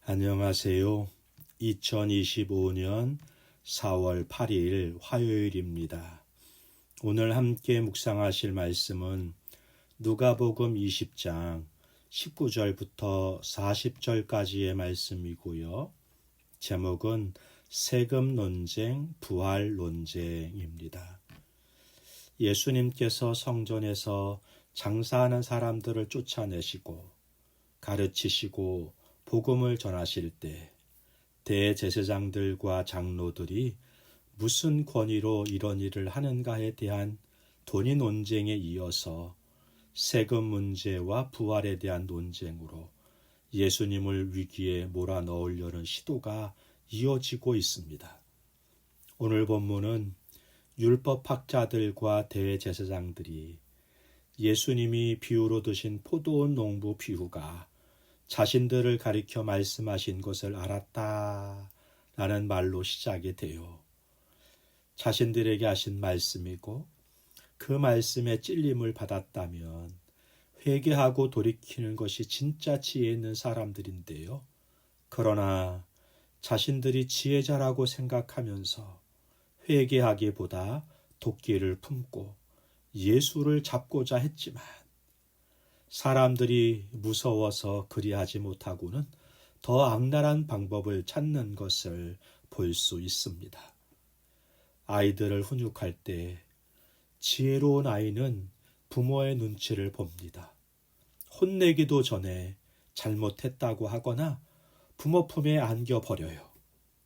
안녕하세요. 2025년 4월 8일 화요일입니다. 오늘 함께 묵상하실 말씀은 누가복음 20장 19절부터 40절까지의 말씀이고요. 제목은 세금 논쟁, 부활 논쟁입니다. 예수님께서 성전에서 장사하는 사람들을 쫓아내시고 가르치시고 복음을 전하실 때 대제사장들과 장로들이 무슨 권위로 이런 일을 하는가에 대한 돈의 논쟁에 이어서 세금 문제와 부활에 대한 논쟁으로 예수님을 위기에 몰아넣으려는 시도가 이어지고 있습니다. 오늘 본문은 율법학자들과 대제사장들이 예수님이 비유로 드신 포도원 농부 비유가 자신들을 가리켜 말씀하신 것을 알았다라는 말로 시작이 돼요. 자신들에게 하신 말씀이고 그 말씀에 찔림을 받았다면 회개하고 돌이키는 것이 진짜 지혜 있는 사람들인데요. 그러나 자신들이 지혜자라고 생각하면서 회개하기보다 도끼를 품고 예수를 잡고자 했지만 사람들이 무서워서 그리하지 못하고는 더 악랄한 방법을 찾는 것을 볼 수 있습니다. 아이들을 훈육할 때 지혜로운 아이는 부모의 눈치를 봅니다. 혼내기도 전에 잘못했다고 하거나 부모 품에 안겨버려요.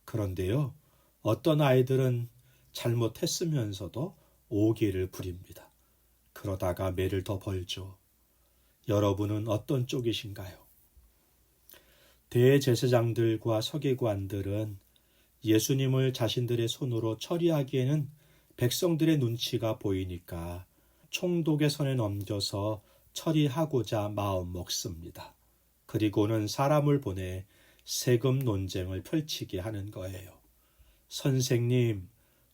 그런데요, 어떤 아이들은 잘못했으면서도 오기를 부립니다. 그러다가 매를 더 벌죠. 여러분은 어떤 쪽이신가요? 대제사장들과 서기관들은 예수님을 자신들의 손으로 처리하기에는 백성들의 눈치가 보이니까 총독의 손에 넘겨서 처리하고자 마음 먹습니다. 그리고는 사람을 보내 세금 논쟁을 펼치게 하는 거예요. 선생님,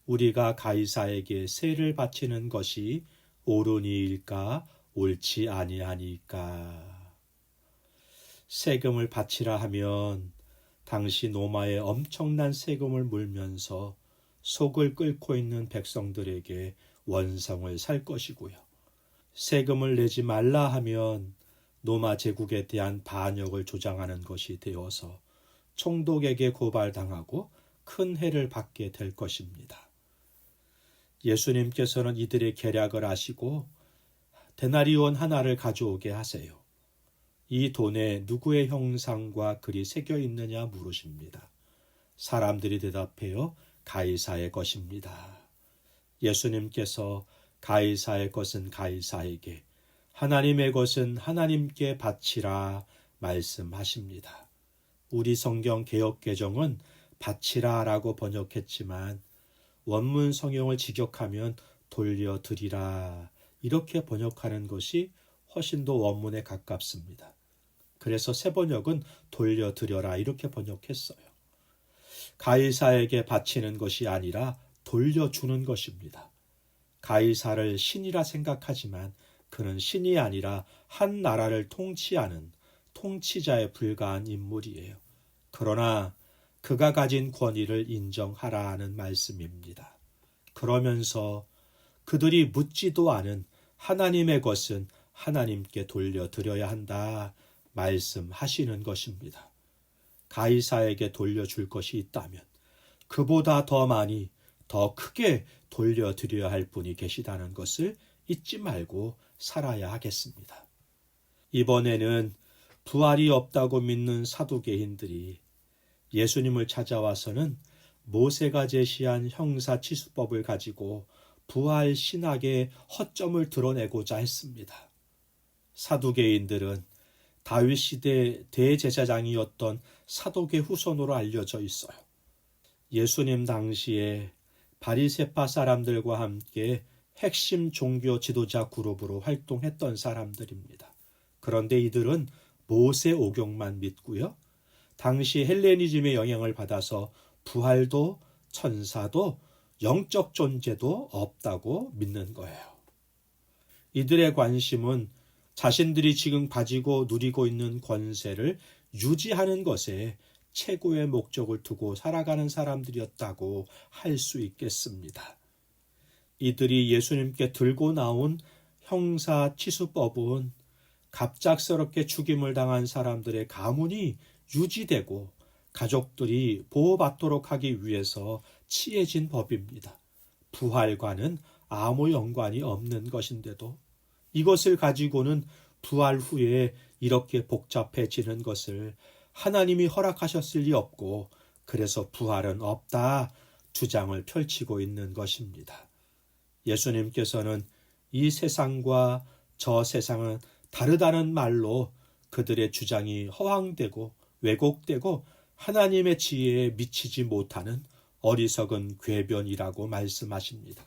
우리가 가이사에게 세를 바치는 것이 옳으니일까 옳지 아니하니까. 세금을 바치라 하면 당시 로마에 엄청난 세금을 물면서 속을 끓고 있는 백성들에게 원성을 살 것이고요. 세금을 내지 말라 하면 로마 제국에 대한 반역을 조장하는 것이 되어서 총독에게 고발당하고 큰 해를 받게 될 것입니다. 예수님께서는 이들의 계략을 아시고 데나리온 하나를 가져오게 하세요. 이 돈에 누구의 형상과 글이 새겨 있느냐 물으십니다. 사람들이 대답해요. 가이사의 것입니다. 예수님께서 가이사의 것은 가이사에게, 하나님의 것은 하나님께 바치라 말씀하십니다. 우리 성경 개역개정은 바치라라고 번역했지만 원문 성경을 직역하면 돌려드리라 이렇게 번역하는 것이 훨씬 더 원문에 가깝습니다. 그래서 새 번역은 돌려드려라 이렇게 번역했어요. 가이사에게 바치는 것이 아니라 돌려주는 것입니다. 가이사를 신이라 생각하지만 그는 신이 아니라 한 나라를 통치하는 통치자에 불과한 인물이에요. 그러나 그가 가진 권위를 인정하라는 말씀입니다. 그러면서 그들이 묻지도 않은 하나님의 것은 하나님께 돌려드려야 한다 말씀하시는 것입니다. 가이사에게 돌려줄 것이 있다면 그보다 더 많이 더 크게 돌려드려야 할 분이 계시다는 것을 잊지 말고 살아야 하겠습니다. 이번에는 부활이 없다고 믿는 사두개인들이 예수님을 찾아와서는 모세가 제시한 형사치수법을 가지고 부활 신학의 허점을 드러내고자 했습니다. 사두개인들은 다윗 시대 대제사장이었던 사독의 후손으로 알려져 있어요. 예수님 당시에 바리새파 사람들과 함께 핵심 종교 지도자 그룹으로 활동했던 사람들입니다. 그런데 이들은 모세 오경만 믿고요. 당시 헬레니즘의 영향을 받아서 부활도 천사도 영적 존재도 없다고 믿는 거예요. 이들의 관심은 자신들이 지금 가지고 누리고 있는 권세를 유지하는 것에 최고의 목적을 두고 살아가는 사람들이었다고 할 수 있겠습니다. 이들이 예수님께 들고 나온 형사치수법은 갑작스럽게 죽임을 당한 사람들의 가문이 유지되고 가족들이 보호받도록 하기 위해서 취해진 법입니다. 부활과는 아무 연관이 없는 것인데도 이것을 가지고는 부활 후에 이렇게 복잡해지는 것을 하나님이 허락하셨을 리 없고 그래서 부활은 없다 주장을 펼치고 있는 것입니다. 예수님께서는 이 세상과 저 세상은 다르다는 말로 그들의 주장이 허황되고 왜곡되고 하나님의 지혜에 미치지 못하는 어리석은 궤변이라고 말씀하십니다.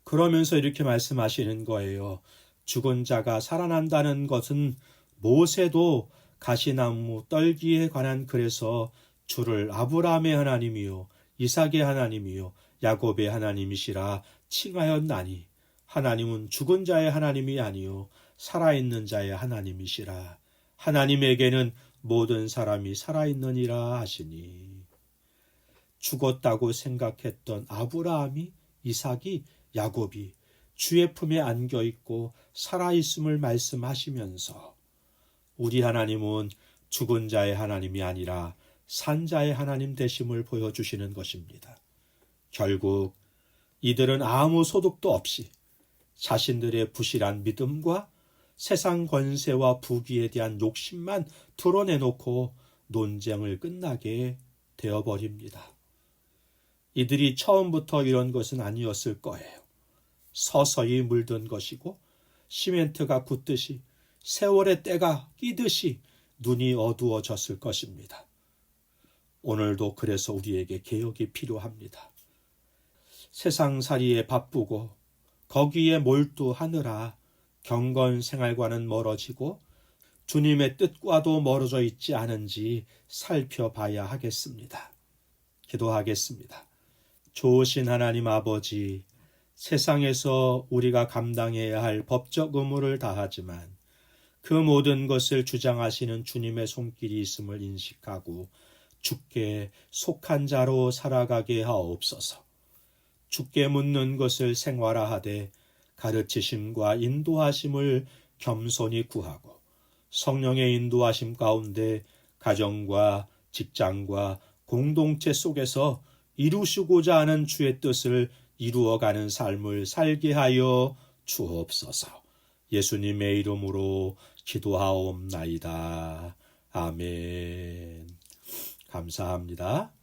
그러면서 이렇게 말씀하시는 거예요. 죽은 자가 살아난다는 것은 모세도 가시나무 떨기에 관한 글에서 주를 아브라함의 하나님이요 이삭의 하나님이요 야곱의 하나님이시라 칭하였나니 하나님은 죽은 자의 하나님이 아니요 살아있는 자의 하나님이시라. 하나님에게는 모든 사람이 살아있느니라 하시니 죽었다고 생각했던 아브라함이 이삭이 야곱이 주의 품에 안겨있고 살아있음을 말씀하시면서 우리 하나님은 죽은 자의 하나님이 아니라 산 자의 하나님 되심을 보여주시는 것입니다. 결국 이들은 아무 소득도 없이 자신들의 부실한 믿음과 세상 권세와 부귀에 대한 욕심만 드러내놓고 논쟁을 끝나게 되어버립니다. 이들이 처음부터 이런 것은 아니었을 거예요. 서서히 물든 것이고 시멘트가 굳듯이 세월의 때가 끼듯이 눈이 어두워졌을 것입니다. 오늘도 그래서 우리에게 개혁이 필요합니다. 세상살이에 바쁘고 거기에 몰두하느라 경건 생활과는 멀어지고 주님의 뜻과도 멀어져 있지 않은지 살펴봐야 하겠습니다. 기도하겠습니다. 좋으신 하나님 아버지, 세상에서 우리가 감당해야 할 법적 의무를 다하지만 그 모든 것을 주장하시는 주님의 손길이 있음을 인식하고 주께 속한 자로 살아가게 하옵소서. 주께 묻는 것을 생활화하되 가르치심과 인도하심을 겸손히 구하고 성령의 인도하심 가운데 가정과 직장과 공동체 속에서 이루시고자 하는 주의 뜻을 이루어가는 삶을 살게 하여 주옵소서. 예수님의 이름으로 기도하옵나이다. 아멘. 감사합니다.